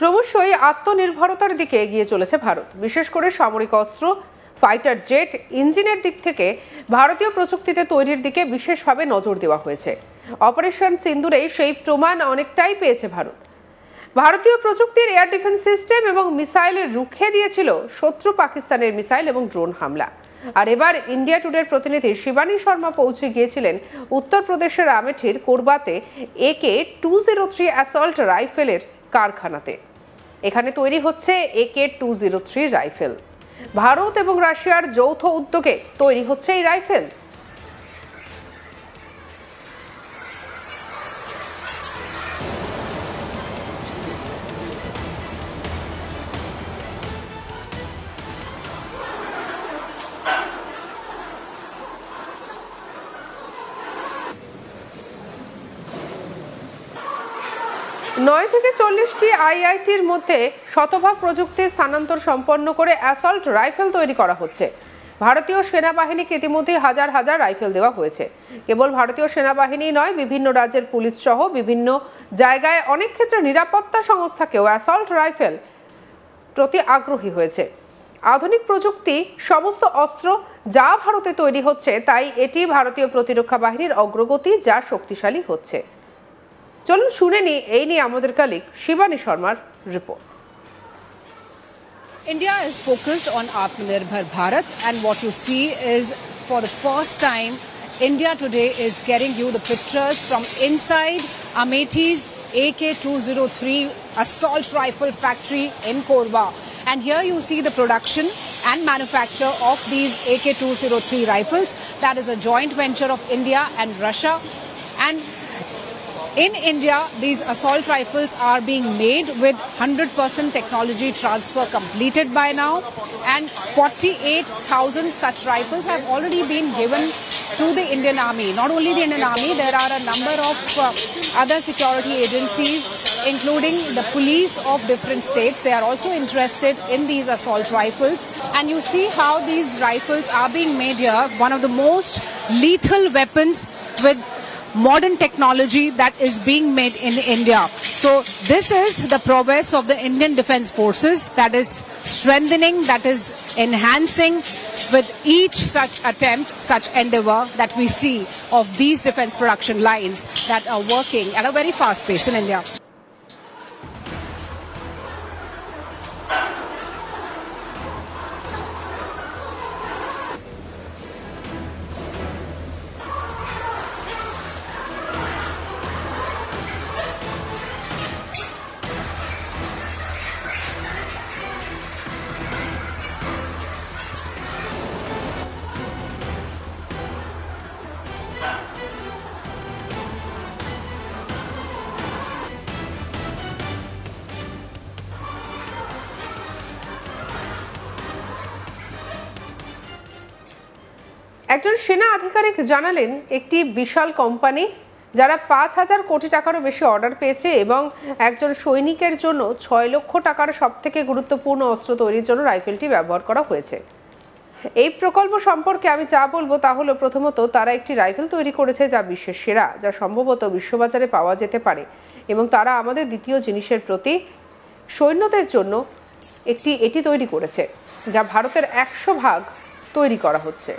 ক্রমশই আত্মনির্ভরতার দিকে এগিয়ে চলেছে ভারত। বিশেষ করে সামরিক অস্ত্র, ফাইটার জেট, ইঞ্জিনের দিক থেকে ভারতীয় প্রযুক্তিতে তৈরির দিকে বিশেষভাবে নজর দেওয়া হয়েছে। অপারেশন সিন্দুরে সেই প্রমাণ অনেকটাই পেয়েছে ভারত। ভারতীয় প্রযুক্তির এয়ার ডিফেন্স সিস্টেম এবং মিসাইলের রুখে দিয়েছিল শত্রু পাকিস্তানের মিসাইল এবং ড্রোন হামলা। আর এবার ইন্ডিয়া টুডের প্রতিনিধি শিবানী শর্মা পৌঁছে গিয়েছিলেন উত্তরপ্রদেশের আমেঠির কোরবাতে AK-203 অ্যাসল্ট রাইফেলের কারখানাতে। এখানে তৈরি হচ্ছে AK-203 রাইফেল। ভারত এবং রাশিয়ার যৌথ উদ্যোগে তৈরি হচ্ছে এই রাইফেল। নয় থেকে 40টি আইআইটির মধ্যে শতভাগ প্রযুক্তি স্থানান্তর সম্পন্ন করে অ্যাসল্ট রাইফেল তৈরি করা হচ্ছে। ভারতীয় সেনাবাহিনীকে ইতিমধ্যে হাজার হাজার রাইফেল দেওয়া হয়েছে। কেবল ভারতীয় সেনাবাহিনী নয়, বিভিন্ন রাজ্যের পুলিশ সহ বিভিন্ন জায়গায় অনেক ক্ষেত্রে নিরাপত্তা সংস্থাকেও অ্যাসল্ট রাইফেল প্রতি আগ্রহী হয়েছে। আধুনিক প্রযুক্তি সমস্ত অস্ত্র যা ভারতে তৈরি হচ্ছে, তাই এটি ভারতীয় প্রতিরক্ষা বাহিনীর অগ্রগতি যা শক্তিশালী হচ্ছে। চলুন শুনে নি এই নিয়ে আমাদের কলিগ শিবানী শর্মার report. India is focused on Atmanirbhar Bharat, and what you see is for the first time India today is getting you the pictures from inside Amethi's AK-203 assault rifle factory in Korba. And here you see the production and manufacture of these AK-203 rifles. That is a joint venture of India and Russia. And in India, these assault rifles are being made with 100% technology transfer completed by now, and 48,000 such rifles have already been given to the Indian Army. Not only the Indian Army, there are a number of other security agencies, including the police of different states. They are also interested in these assault rifles, and you see how these rifles are being made here, one of the most lethal weapons with modern technology that is being made in India. So this is the prowess of the Indian Defence Forces that is strengthening, that is enhancing with each such attempt, such endeavour that we see of these defence production lines that are working at a very fast pace in India. একজন সেনা আধিকারিক জানালেন, একটি বিশাল company যারা 5,000 কোটি টাকারও বেশি order পেয়েছে এবং একজন সৈনিকের জন্য 6 লক্ষ টাকার সবথেকে গুরুত্বপূর্ণ অস্ত্র তৈরির জন্য রাইফেলটি ব্যবহার করা হয়েছে। এই প্রকল্প সম্পর্কে আমি যা বলবো তা হলো, প্রথমত তারা একটি রাইফেল তৈরি করেছে যা বিশ্বের সেরা, যা সম্ভবত বিশ্ববাজারে পাওয়া যেতে পারে, এবং তারা আমাদের দ্বিতীয় জিনিসের প্রতি সৈন্যদের জন্য এটি তৈরি করেছে যা ভারতের 100 ভাগ তৈরি করা হচ্ছে।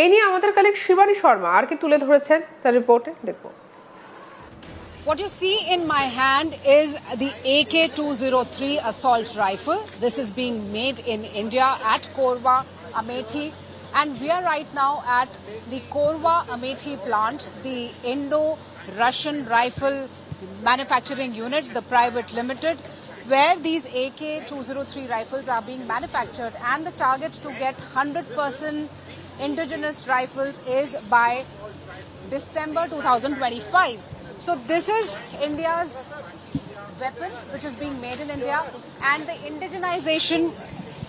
এই নিয়ে আমাদের কলিগ শিবানী শর্মা আর কি তুলে ধরেছেন তার রিপোর্টে দেখব। What you see in my hand is the AK-203 assault rifle. This is being made in India at Korba, Amethi, and we are right now at the Korba Amethi plant, the Indo-Russian Rifle Manufacturing Unit, the private limited, where these AK-203 rifles are being manufactured, and the target to get 100% indigenous rifles is by December 2025. So this is India's weapon which is being made in India, and the indigenization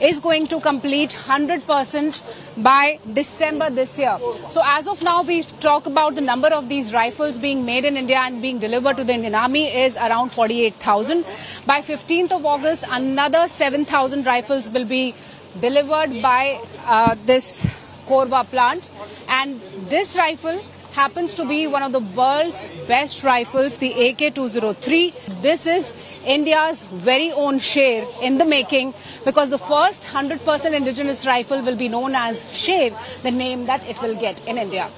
is going to complete 100% by December this year. So as of now, we talk about the number of these rifles being made in India and being delivered to the Indian Army is around 48,000. By 15th of August, another 7,000 rifles will be delivered by this Korba plant. And this rifle happens to be one of the world's best rifles, the AK-203. This is India's very own Sher in the making, because the first 100% indigenous rifle will be known as Sher, the name that it will get in India.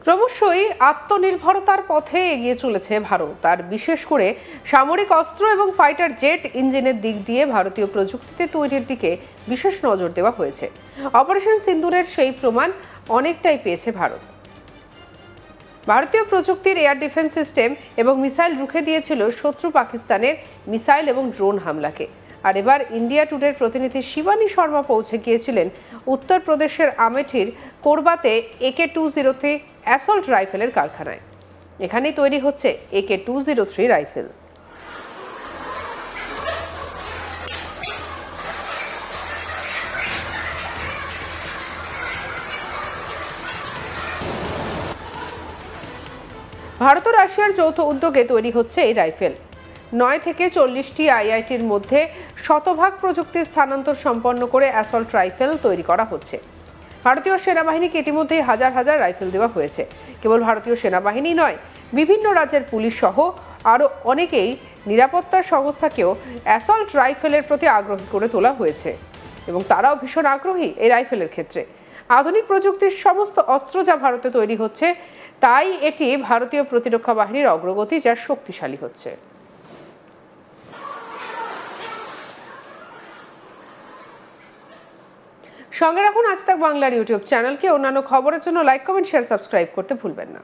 ক্রমশই আত্মনির্ভরতার পথে এগিয়ে চলেছে ভারত। আর বিশেষ করে সামরিক অস্ত্র এবং fighter jet ইঞ্জিনের দিক দিয়ে ভারতীয় প্রযুক্তিতে তৈরির দিকে বিশেষ নজর দেওয়া হয়েছে। অপারেশন সিন্দুরের সেই প্রমাণ অনেকটাই পেয়েছে ভারত। ভারতীয় প্রযুক্তির এয়ার ডিফেন্স সিস্টেম এবং মিসাইল রুখে দিয়েছিল শত্রু পাকিস্তানের মিসাইল এবং ড্রোন হামলাকে। আর এবার ইন্ডিয়া টুডের প্রতিনিধি শিবানী শর্মা পৌঁছে গিয়েছিলেন উত্তরপ্রদেশের আমেঠির কোরবাতে AK-203 অ্যাসল্ট রাইফেলের কারখানায়। এখানেই তৈরি হচ্ছে AK-203 রাইফেল। ভারত ও রাশিয়ার যৌথ উদ্যোগে তৈরি হচ্ছে এই রাইফেল। 9 থেকে 40টি IITর মধ্যে শতভাগ প্রযুক্তি স্থানান্তর সম্পন্ন করে অ্যাসল্ট রাইফেল তৈরি করা হচ্ছে। ভারতীয় সেনাবাহিনীকে ইতিমধ্যেই হাজার হাজার রাইফেল দেওয়া হয়েছে। কেবল ভারতীয় সেনাবাহিনী নয়, বিভিন্ন রাজ্যের পুলিশ সহ আরও অনেকেই নিরাপত্তা সংস্থাকেও অ্যাসল্ট রাইফেলের প্রতি আগ্রহী করে তোলা হয়েছে এবং তারাও ভীষণ আগ্রহী এই রাইফেলের ক্ষেত্রে। আধুনিক প্রযুক্তির সমস্ত অস্ত্র যা ভারতে তৈরি হচ্ছে, তাই এটি ভারতীয় প্রতিরক্ষা বাহিনীর অগ্রগতি যা শক্তিশালী হচ্ছে। সঙ্গে রাখুন আজ তাক বাংলার ইউটিউব চ্যানেলকে। অন্যান্য খবরের জন্য লাইক, কমেন্ট, শেয়ার, সাবস্ক্রাইব করতে ভুলবেন না।